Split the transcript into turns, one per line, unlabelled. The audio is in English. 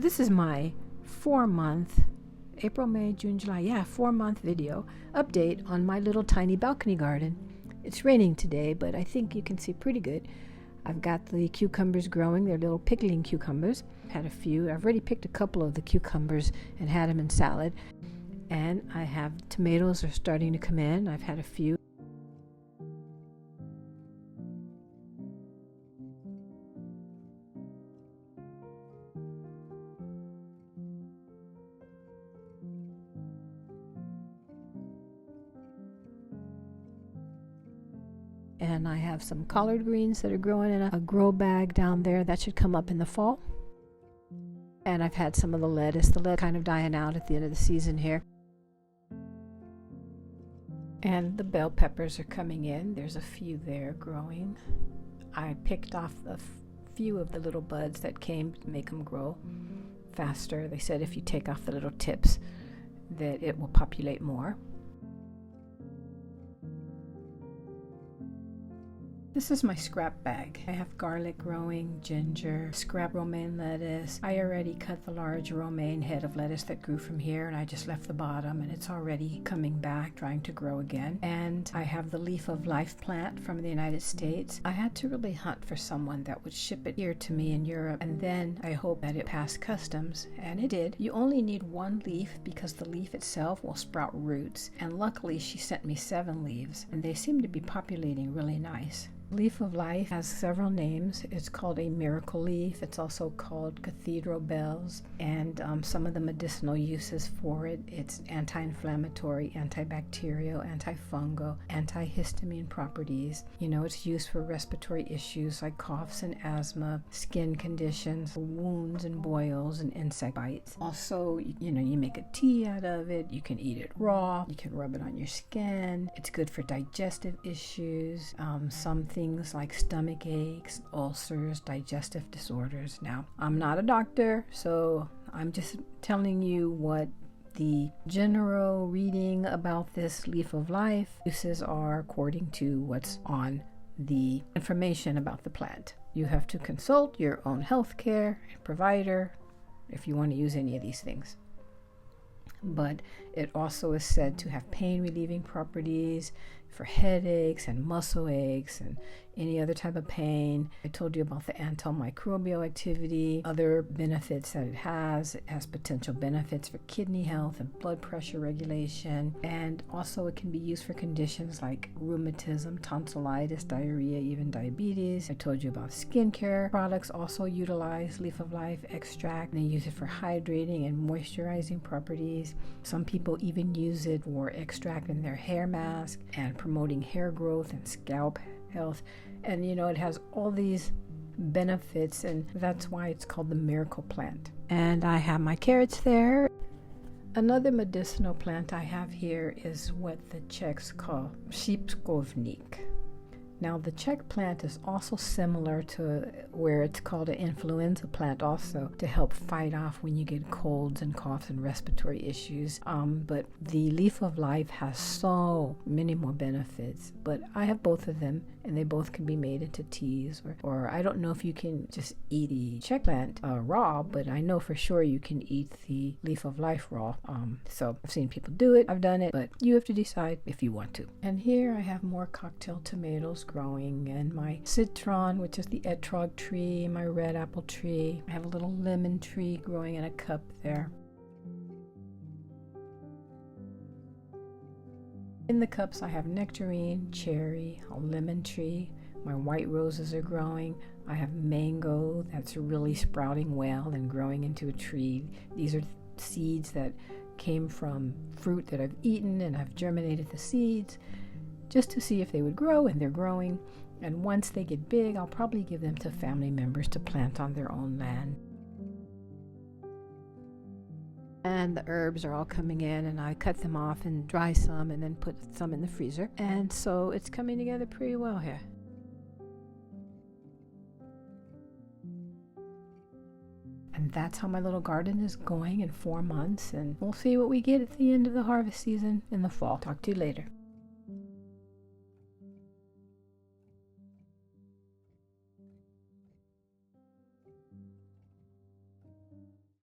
This is my 4-month, April, May, June, July, 4-month video update on my little tiny balcony garden. It's raining today, but I think you can see pretty good. I've got the cucumbers growing. They're little pickling cucumbers. Had a few. I've already picked a couple of the cucumbers and had them in salad. And I have tomatoes are starting to come in. I've had a few. And I have some collard greens that are growing in a grow bag down there. That should come up in the fall. And I've had some of the lettuce. The lettuce kind of dying out at the end of the season here. And the bell peppers are coming in. There's a few there growing. I picked off a few of the little buds that came to make them grow faster. They said if you take off the little tips that it will populate more. This is my scrap bag. I have garlic growing, ginger, scrap romaine lettuce. I already cut the large romaine head of lettuce that grew from here, and I just left the bottom, and it's already coming back, trying to grow again. And I have the leaf of life plant from the United States. I had to really hunt for someone that would ship it here to me in Europe, and then I hope that it passed customs, and it did. You only need one leaf because the leaf itself will sprout roots, and luckily she sent me 7 leaves, and they seem to be populating really nice. Leaf of life has several names. It's called a miracle leaf. It's also called cathedral bells, and some of the medicinal uses for it. It's anti-inflammatory, antibacterial, antifungal, antihistamine properties. It's used for respiratory issues like coughs and asthma, skin conditions, wounds and boils, and insect bites. Also, you make a tea out of it. You can eat it raw. You can rub it on your skin. It's good for digestive issues. Some things like stomach aches, ulcers, digestive disorders. Now, I'm not a doctor, so I'm just telling you what the general reading about this leaf of life uses are according to what's on the information about the plant. You have to consult your own healthcare provider if you want to use any of these things. But it also is said to have pain relieving properties for headaches and muscle aches and any other type of pain. I told you about the antimicrobial activity, other benefits that it has. It has potential benefits for kidney health and blood pressure regulation, and also it can be used for conditions like rheumatism, tonsillitis, diarrhea, even diabetes. I told you about skincare products also utilize leaf of life extract. They use it for hydrating and moisturizing properties. Some people even use it for extract in their hair mask and promoting hair growth and scalp health. And it has all these benefits, and that's why it's called the miracle plant. And I have my carrots there. Another medicinal plant I have here is what the Czechs call šípkovník. Now, the Czech plant is also similar to where it's called an influenza plant also to help fight off when you get colds and coughs and respiratory issues. But the leaf of life has so many more benefits. But I have both of them, and they both can be made into teas. Or I don't know if you can just eat the Czech plant raw, but I know for sure you can eat the leaf of life raw. So I've seen people do it. I've done it, but you have to decide if you want to. And here I have more cocktail tomatoes growing, and my citron, which is the etrog tree, my red apple tree. I have a little lemon tree growing in a cup there. In the cups I have nectarine, cherry, a lemon tree. My white roses are growing. I have mango that's really sprouting well and growing into a tree. These are seeds that came from fruit that I've eaten, and I've germinated the seeds just to see if they would grow, and they're growing. And once they get big, I'll probably give them to family members to plant on their own land. And the herbs are all coming in, and I cut them off and dry some and then put some in the freezer. And so it's coming together pretty well here. And that's how my little garden is going in 4 months, and we'll see what we get at the end of the harvest season in the fall. Talk to you later.